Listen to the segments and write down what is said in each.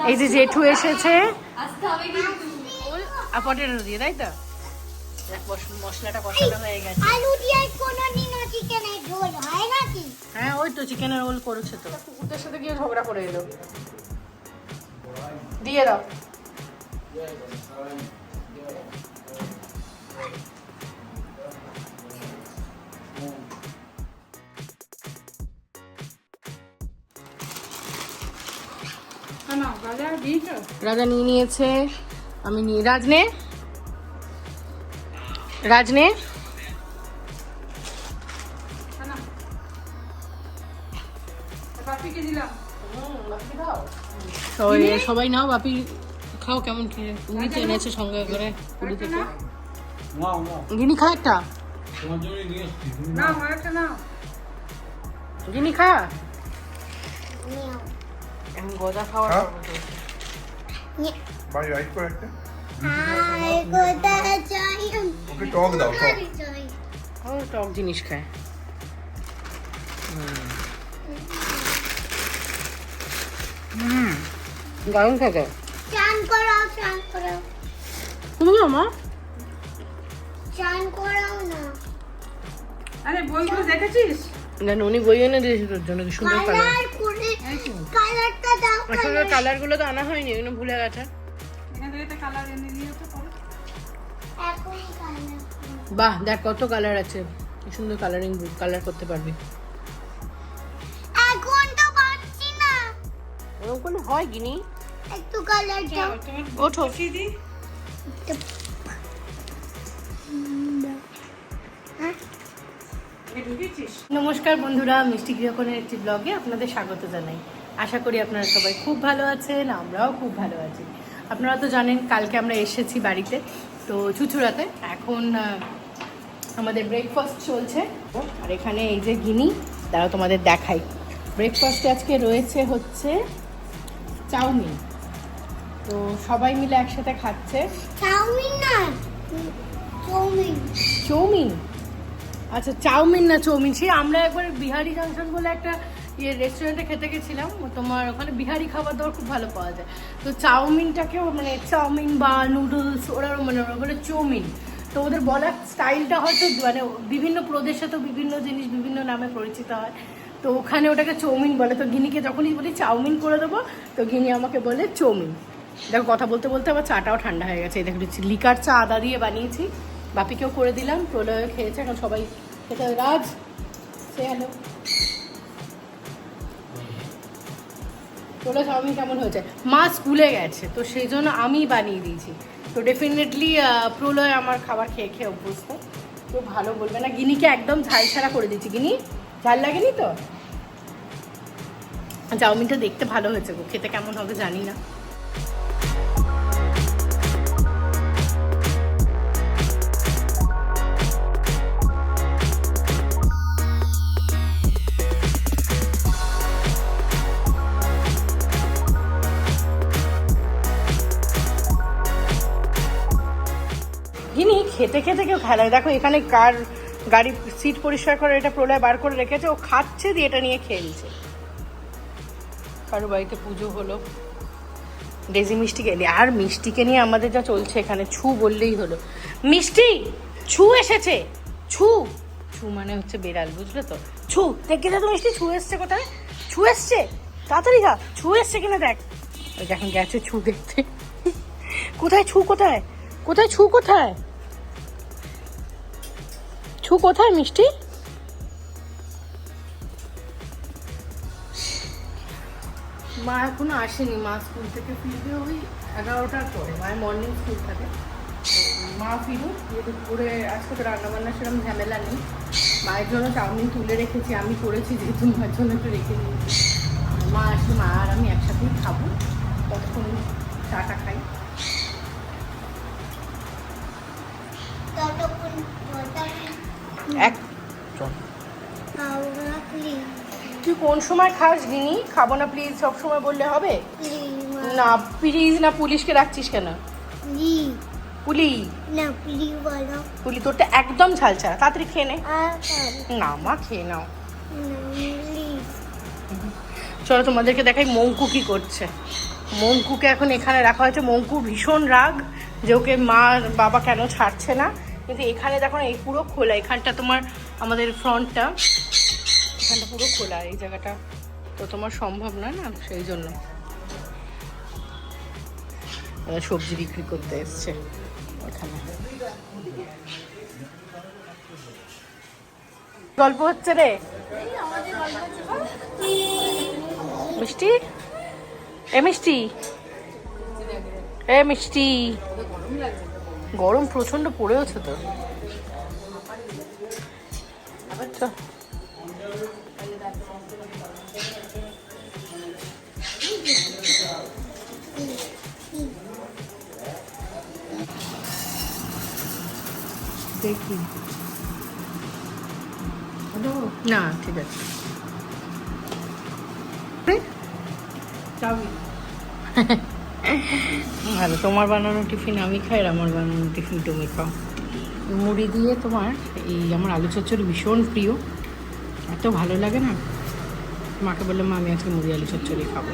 এই যে জেঠু এসেছে পটেটো দিয়ে, তাই তো? মশলাটা কষানো হয়ে গেছে। হ্যাঁ ওই তো চিকেনের রোল করেছে তো। কুকুরদের সাথে গিয়ে ঝগড়া করে এলো। দিয়ে দাও। রাজা নিয়ে নিয়েছে, আমি নিয়ে রাজনে রাজনে সবাই নাও, বাপি খাও। কেমন নিচে এনেছে সঙ্গে করে পুরী থেকে। গিনি খা একটা, গিনি খা। এখন গজা খাওয়ার টক জিনিস খায়। দারুণ থাকে। তুমি মা আরে বইগুলো দেখেছিস? না উনি বই এনে দিয়েছি তোর জন্য, কি সুন্দর কালার। আসলে কালার গুলো তো আনা হয়নি, এগুলো ভুলে গেছে। বাহ দেখ কত কালার আছে, কি সুন্দর কালারিং বুক, কালার করতে পারবি। ওরকম করলে হয় গিনি। একটু কালার দাও। ওঠো। নমস্কার বন্ধুরা, মিষ্টি গৃহকোণের একটি ব্লগে আপনাদের স্বাগত জানাই। আশা করি আপনারা সবাই খুব ভালো আছেন, আমরাও খুব ভালো আছি। আপনারা তো জানেন কালকে আমরা এসেছি বাড়িতে, তো চুচুড়াতে। এখন আমাদের ব্রেকফাস্ট চলছে, আর এখানে এই যে গিনি, তারা তোমাদের দেখাই। ব্রেকফাস্টে আজকে রয়েছে হচ্ছে চাউমিন, তো সবাই মিলে একসাথে খাচ্ছে। চাউমিন না চাউমিন, চাউমিন আচ্ছা চাউমিন না চাউমিন। সে আমরা একবার বিহারি জাংশন বলে একটা রেস্টুরেন্টে খেতে গেছিলাম, তোমার ওখানে বিহারি খাবার দাবার খুব ভালো পাওয়া যায়। তো চাউমিনটাকেও মানে চাউমিন বা নুডলস ওরা মানে ওরা বলে চাউমিন। তো ওদের বলার স্টাইলটা হয়তো মানে বিভিন্ন প্রদেশে তো বিভিন্ন জিনিস বিভিন্ন নামে পরিচিত হয়, তো ওখানে ওটাকে চাউমিন বলে। তো গিনিকে যখনই বলি চাউমিন করে দেবো, তো গিনি আমাকে বলে চাউমিন। দেখো কথা বলতে বলতে আবার চাটাও ঠান্ডা হয়ে গেছে। দেখো লিকার চা আদা দিয়ে বানিয়েছি, বাপিকেও করে দিলাম, প্রলয় খেয়েছে। এখন সবাই খেতে। রাজ সে হ্যালো, প্রলয় চাউমিন কেমন হয়েছে? মা স্কুলে গেছে তো সেই জন্য আমি বানিয়ে দিয়েছি, তো ডেফিনেটলি প্রলয় আমার খাবার খেয়ে খেয়ে অভ্যস্ত, তো ভালো বলবে না। গিনিকে একদম ঝাল ছাড়া করে দিচ্ছি। গিনি ঝাল লাগেনি তো? চাউমিনটা দেখতে ভালো হয়েছে গো, খেতে কেমন হবে জানি না। গিনি খেতে খেতে কেউ খেলায়। দেখো এখানে কার গাড়ি সিট পরিষ্কার করে এটা প্রলয় বার করে রেখেছে, ও খাচ্ছে দিয়ে এটা নিয়ে খেলছে। কারো বাড়িতে পুজো হলো, ডেজি মিষ্টিকে এলি। আর মিষ্টিকে নিয়ে আমাদের যা চলছে এখানে, ছু বললেই হলো। মিষ্টি ছু এসেছে, ছু ছু মানে হচ্ছে বেড়াল, বুঝলে তো? ছু দেখে তো মিষ্টি ছু এসছে। কোথায় ছু এসছে? তাড়াতাড়ি খা, ছু এসছে কিনা দেখ। ওই দেখেন গেছে ছু দেখতে। কোথায় ছু? কোথায় কোথায় ছু? কোথায় ছু? কোথায় মিষ্টি? মা এখনো আসেনি, মা স্কুল থেকে ফিরবে ওই 11টার পরে। মায়ের মর্নিং স্কুল থাকে, মা ফিরুক। যেহেতু করে আজকে তো রান্নাবান্না সেরকম ঝামেলা নেই। মায়ের জন্য চাউমিন তুলে রেখেছি, আমি করেছি যেহেতু মায়ের জন্য একটু রেখে নিয়েছি। মা আসলে মা আর আমি একসাথেই খাবো, ততক্ষণ চাটা খাই। তুই কোন সময় খাস গিনি? খাবো না প্লিজ সব সময় বললে হবে না। প্লিজ না, পুলিশকে রাখছিস কেন? পুলি না পুলি বলো, পুলি তোরটা একদম ঝাল ছাড়া। তাড়াতাড়ি খেয়ে নে না মা, খেয়ে নাও। চলো তোমাদেরকে দেখাই মঙ্কু কি করছে। মঙ্কুকে এখন এখানে রাখা হয়েছে। মঙ্কু ভীষণ রাগ যে ওকে মা বাবা কেন ছাড়ছে না, কিন্তু এখানে দেখো এই পুরো খোলা, এখানটা তোমার আমাদের ফ্রন্টটা, এখানটা পুরো খোলা, এই জায়গাটা তো তোমার সম্ভব না না, সেই জন্য ওরা সবজি বিক্রি করতে এসছে ওখানে। গল্প হচ্ছে রে মিষ্টি, এ মিষ্টি, এ মিষ্টি, গরম প্রচন্ড পড়েওছে তো। চল দেখি না, ঠিক আছে। ভালো, তোমার বানানো টিফিন আমি খাই আর আমার বানানো টিফিন তুমি খাও। মুড়ি দিয়ে তোমার এই আমার আলু চচ্চড়ি ভীষণ প্রিয়, এত ভালো লাগে না। মাকে বললাম আমি আজকে মুড়ি আলু চচ্চড়ি খাবো।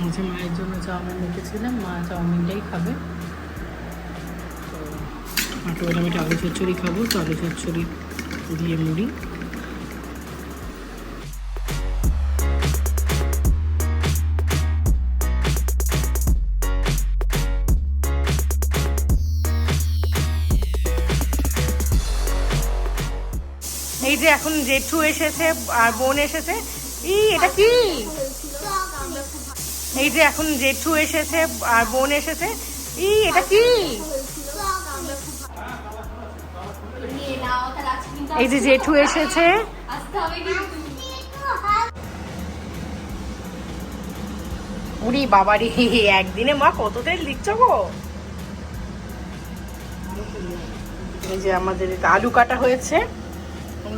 আচ্ছা, মায়ের জন্য চাউমিন রেখেছিলাম, মা চাউমিনটাই খাবে। তো মাকে বললাম এটা আলু চচ্চড়ি খাবো, তো আলু চচ্চড়ি দিয়ে মুড়ি। এই যে এখন জেঠু এসেছে আর বোন এসেছে। এটা কি? এই যে এখন জেঠু এসেছে আর বোন এসেছে। এটা কি? এই যে জেঠু এসেছে। উরি বাবারি, একদিনে মা কত তেল দিচ্ছ গো। এই যে আমাদের আলু কাটা হয়েছে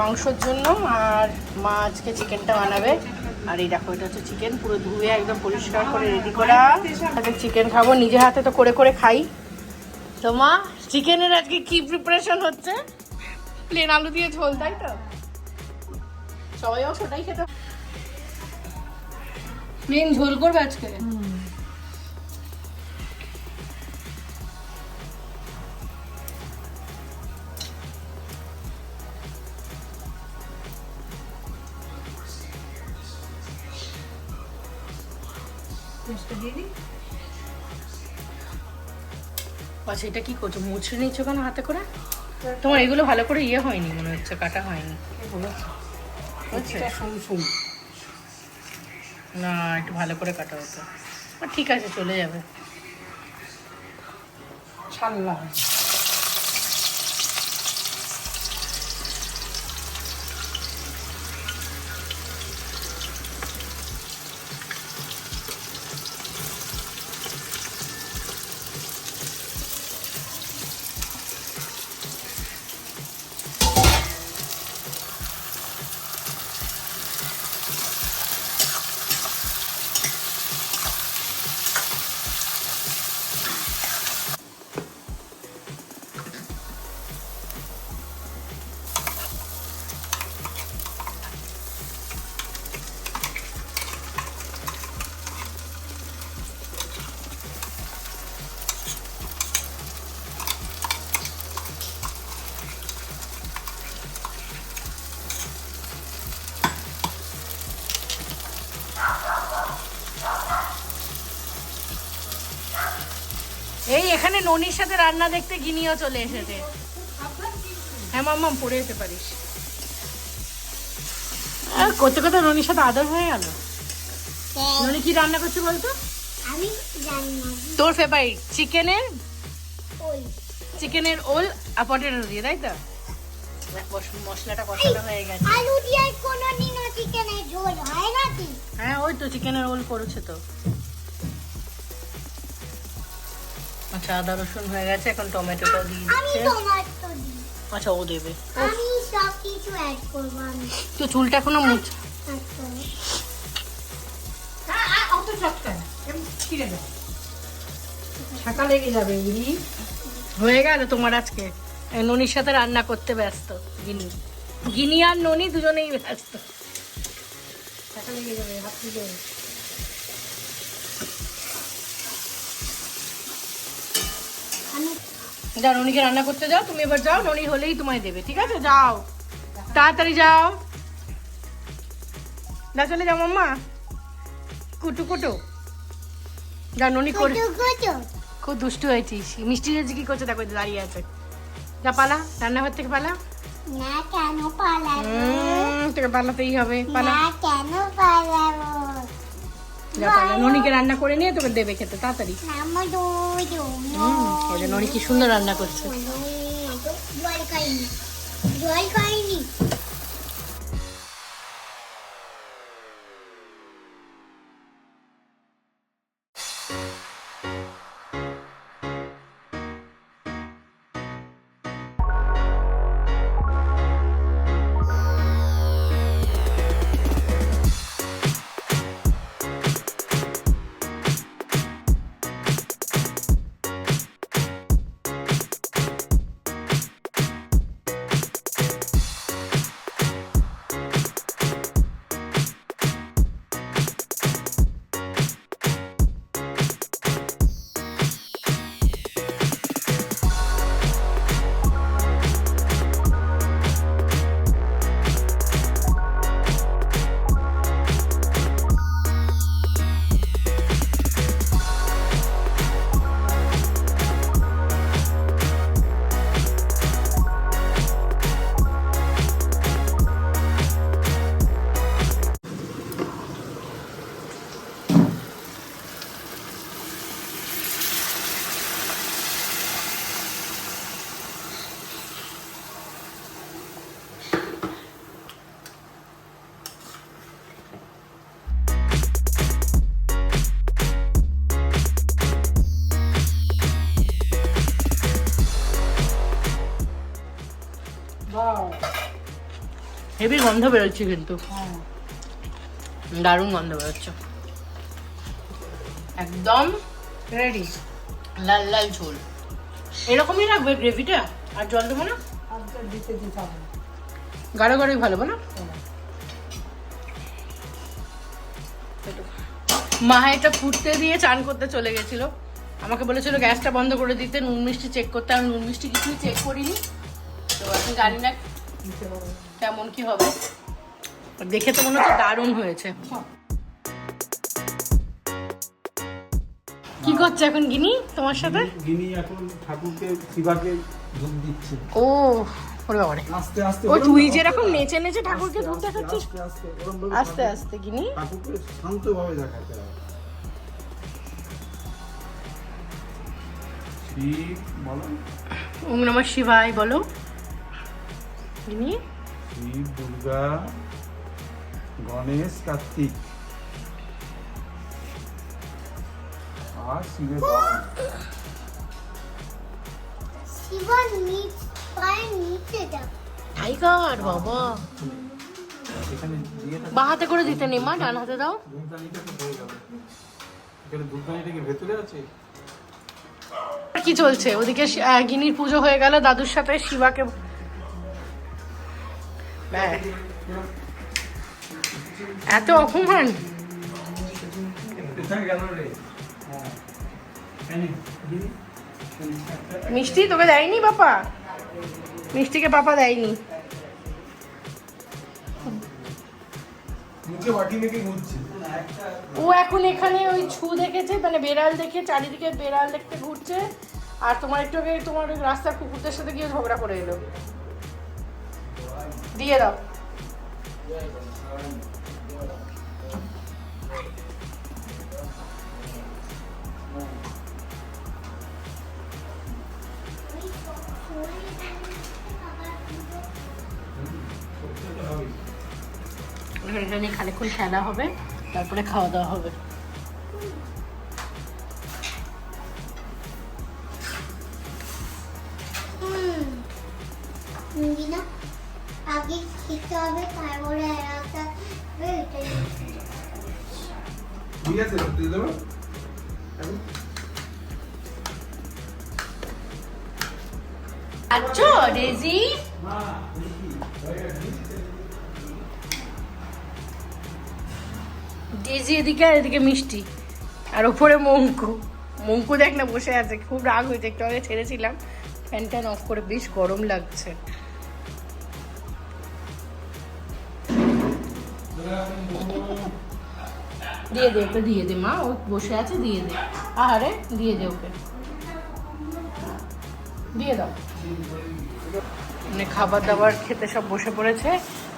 মাংসর জন্য, আর মা আজকে চিকেনটা বানাবে। আর এই দেখো, এটা হচ্ছে চিকেন, পুরো ধুয়ে একদম পরিষ্কার করে রেডি করা। চিকেন খাবো, নিজে হাতে তো করে করে খাই। তো মা, চিকেনের আজকে কি প্রিপারেশন হচ্ছে? প্লেন আলু দিয়ে ঝোল, তাই তো? সবাইও সেটাই খেতে, প্লেন ঝোল করবে আজকে। আচ্ছা, এটা কি করছো? মুছে নিচ্ছ কেন হাতে করে? তোমার এগুলো ভালো করে ইয়ে হয়নি মনে হচ্ছে, কাটা হয়নি। না, একটু ভালো করে কাটা হতো। ঠিক আছে, চলে যাবে। ছাল্লা এই এখানে ননির সাথে রান্না দেখতে গিনিও চলে এসেছে। হ্যাঁ মাম্মাম, পড়ে যেতে পারিস। করতে করতে ননির সাথে আদর হয়ে গেল। ননি কি রান্না করছে বলতো? আমি জানি না। তোর ফেভারিট চিকেনের ওই চিকেনের ওল আর পটেটো দিয়ে, তাই তো? মশলাটা কষানো হয়ে গেছে। আলু দিয়ে কোনোদিনও চিকেনের ঝোল হয় নাকি? হ্যাঁ, ওই তো চিকেনের ওল করেছে তো। আচ্ছা, আদা রসুন হয়ে গেছে, এখন টমেটোটা দিয়ে আমি দিচ্ছে। টমেটো দিই। আচ্ছা, ও দেবে। আমি সব কিছু অ্যাড করব। আমি তো চুলটা এখনো মুছ। অত চটকায় ছিঁড়ে দেয়, ছাকা লেগে যাবে। হয়ে গেল তোমার আজকে ননির সাথে রান্না করতে ব্যস্ত গিনি। গিনি আর ননি দুজনেই ব্যস্ত। টাকা লেগে যাবে, হাত লেগে যাবে। যাও ননিকে রান্না করতে যাও, তুমি এবার যাও, ননি হলেই তোমায় দেবে, ঠিক আছে? যাও তাড়াতাড়ি যাও, যা চলে যাও মাম্মা। কুটু কুটু যা, ননি করে খুব দুষ্টু হয়েছিস। মিষ্টি হয়েছে কি করছে দেখো, দাঁড়িয়ে আছে। যা পালা, রান্নাঘর থেকে পালা। না কেন পালাবো? তোকে পালাতেই হবে, পালা। না কেন পালাবো? যা পালা, ননিকে রান্না করে নিয়ে তোকে দেবে খেতে, তাড়াতাড়ি। ওই যে ননি কি সুন্দর রান্না করছে। জল খাইনি, জল খাইনি। হেভি গন্ধ বেরোচ্ছে কিন্তু, দারুণ গন্ধ বেরোচ্ছে। একদম রেডি, লাল লাল ঝোল। এরকমই রাখবে গ্রেভিটা, আর জল দেবো না? গাঢ় গাঢ়ই ভালো বলো। মা এটা ফুটতে দিয়ে চান করতে চলে গেছিল, আমাকে বলেছিল গ্যাসটা বন্ধ করে দিতে, নুন মিষ্টি চেক করতে। আমি নুন মিষ্টি কিছুই চেক করিনি, তো আমি জানি না কেমন কি হবে। দেখে তো মনে হচ্ছে দারুণ হয়েছে। কি করছে এখন গিনি তোমার সাথে? গিনি এখন ঠাকুরকে শিবাকে দুধ দিচ্ছে। ও ওরে বাবারে, আস্তে আস্তে। ও তুই যেরকম নেচে নেচে ঠাকুরকে দুধ দেখাচ্ছিস, আস্তে আস্তে আস্তে আস্তে গিনি ঠাকুরকে শান্তভাবে দেখাতে হবে। শিব বলো, ওম নমঃ শিবায় বলো গিনি। শিব, দুর্গা, গণেশ, কার্তিক আর শিবের বাবা। শিবন নিচ পায়ের নিচে যাও। টাইগার বাবা, এখানে দিয়ে থাকো। বাঁ হাতে করে দিতে নেই মা, ডান হাতে দাও। দুধদানিটা তো হয়ে গেল। এখানে দুধদানিটা কি ভেতরে আছে? কি চলছে ওদিকে? গিনির পুজো হয়ে গেল দাদুর সাথে, শিবাকে এত অপমান। মিষ্টি তোকে দেয়নি বাবা? মিষ্টিকে পাপা দেয়নি। ও এখন এখানে ওই ছু দেখেছে, মানে বেড়াল দেখে, চারিদিকে বেড়াল দেখতে ঘুরছে। আর তোমার একটু আগে তোমার রাস্তার কুকুরদের সাথে গিয়ে ঝগড়া করে এলো। দিয়ে দাও। এটা নিয়ে খানিকক্ষণ খেলা হবে, তারপরে খাওয়া দাওয়া হবে। না আগে খেতে হবে, তারপরে একটা ঠিক আছে, দিয়ে দেবো। আচ্ছা ডেজি ডেজি এদিকে আর এদিকে মিষ্টি আর ওপরে মঙ্কু মঙ্কু দেখ না বসে আছে খুব রাগ হয়েছে একটু আগে ছেড়েছিলাম ফ্যান ট্যান অফ করে বেশ গরম লাগছে দিয়ে দে ওকে দিয়ে দে মা ও বসে আছে দিয়ে দে আরে দিয়ে দে ওকে দিয়ে দাও মানে খাবার দাবার খেতে সব বসে পড়েছে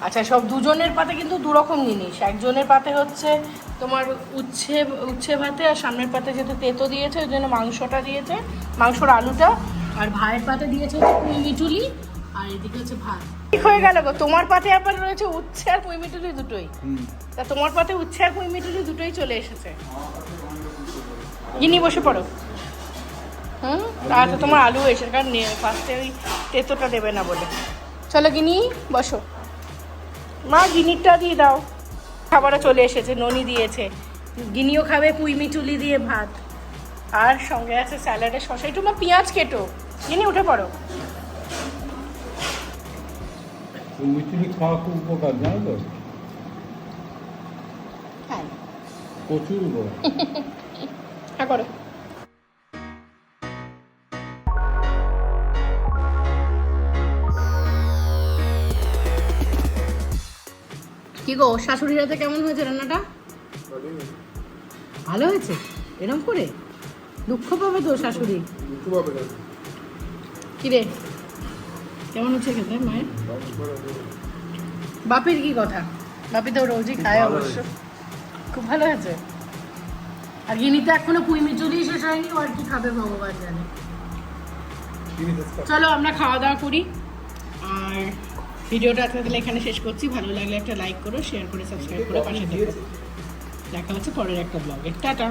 আচ্ছা সব দুজনের পাতে কিন্তু দুরকম জিনিস একজনের পাতে হচ্ছে তোমার উচ্ছে ভাতে আর সামনের পাতে যেহেতু তেতো দিয়েছে ওই জন্য মাংসটা দিয়েছে মাংসর আলুটা আর ভাইয়ের পাতে দিয়েছে হচ্ছে পুঁইমিটুলি আর এদিকে হচ্ছে ভাত ঠিক হয়ে গেল গো তোমার পাতে আবার রয়েছে উচ্ছে আর পুঁইমিটুলি দুটোই তা তোমার পাতে উচ্ছে আর পুঁইমিটুলি দুটোই চলে এসেছে গিনি বসে পড়ো হুম আর তো তোমার আলু এসে কারণ ফার্স্টে ওই তেতোটা দেবে না বলে চলো গিনি বসো মা গিনিরটা দিয়ে দাও খাবারও চলে এসেছে ননি দিয়েছে গিনিও খাবে পুঁইমিটুলি দিয়ে ভাত আর সঙ্গে আছে স্যালাডের শসা একটু মা পেঁয়াজ কেটো গিনি উঠে পড়ো মিষ্টি খাওয়া খুব উপকার জানো তো হ্যাঁ প্রচুর উপকার হ্যাঁ করো কি গো শাশুড়ির হাতে কেমন হয়েছে রান্নাটা ভালো হয়েছে এরকম করে দুঃখ পাবে তো শাশুড়ি কি রে কেমন হচ্ছে খেতে মায়ের বাপের কি কথা বাপি তো রোজই খায় অবশ্য খুব ভালো হয়েছে আর গিনিতে এখনো পুঁইমিচুলি শেষ হয়নি ও আর কি খাবে ভগবান জানে চলো আমরা খাওয়া দাওয়া করি আর ভিডিওটা আজকে তাহলে এখানে শেষ করছি ভালো লাগলে একটা লাইক করো শেয়ার করে সাবস্ক্রাইব করে পাশে থেকো দেখা হচ্ছে পরের একটা ব্লগে টাটা